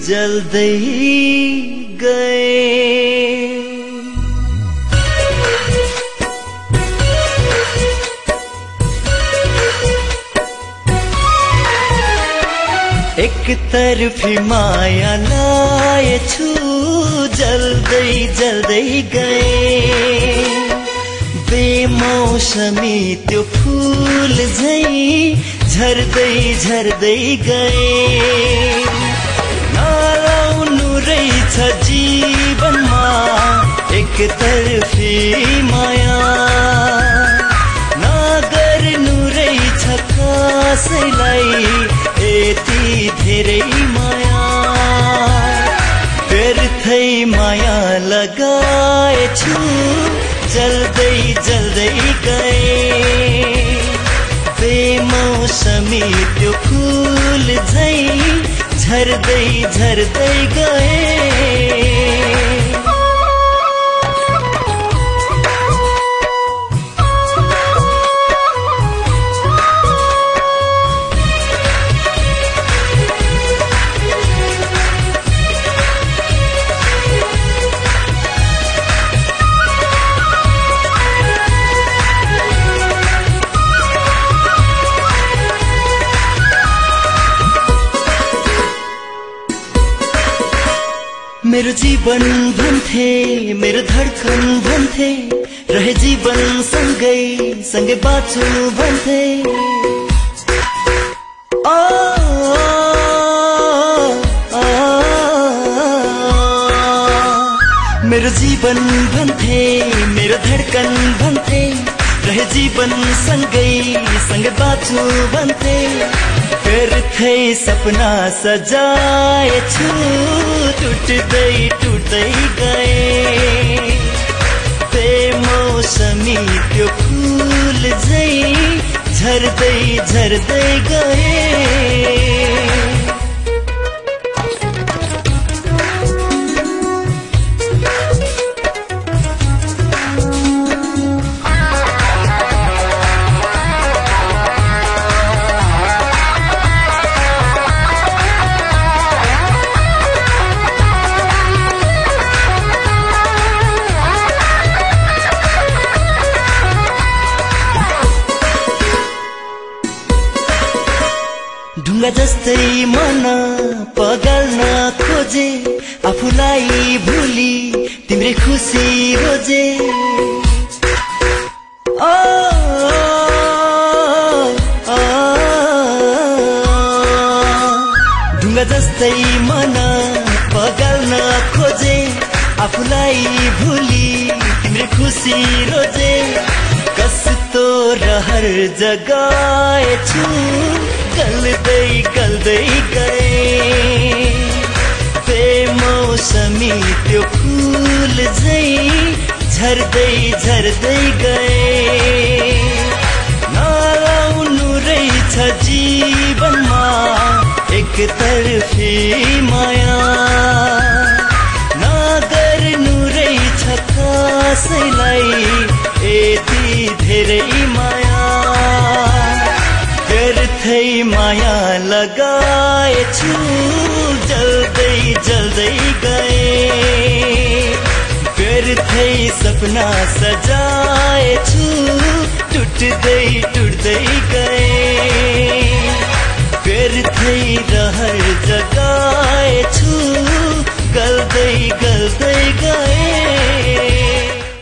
जल्दै गए। एक तरफी माया लाएछु जल्दै जल्दै गए। बेमौसमी त्यो फूल झै झर्दै झर्दै गए। नलाउनु रहेछ जीवनमा एक तरफी माया, नगर्नु रहेछ कसैलाई यति धेरै माया। व्यर्थै माया लगाएछु जल्दै जल्दै गए। बेमौसमी त्यो फूल झै झर्दै झर्दै गए। मेरो जीवन भन्थे, मेरो धड्कन भन्थे, रहे जीवन सँगै सँगै बाँचु भन्थे। मेरो जीवन भन्थे, मेरो धड्कन भन्थे, रहे जीवन सँगै सँगै बाँचु भन्थे। व्यर्थै सपना सजाएछु टुट्दै टुट्दै गए। बेमौसमी त्यो फूल झै झर्दै झर्दै गए। ढुङ्गा जस्तै मन पगाल्न खोजे, आफूलाई भुली तिम्रै खुसी रोजे। ढुङ्गा जस्तै मन पगाल्न खोजे, आफूलाई भुली तिम्रै खुसी रोजे। कस्तो रहर जगाएछु गल्दै गल्दै गए। बेमौसमी त्यो फूल झै झर्दै झर्दै गए। नलाउनु रहेछ जीवनमा एक तरफी माया, नगर्नु रहेछ कसैलाई यति धेरै माया। व्यर्थै माया लगाएछु जल्दै जल्दै गए। व्यर्थै सपना सजाएछु टुट्दै टुट्दै गए। व्यर्थै रहर जगाएछु गल्दै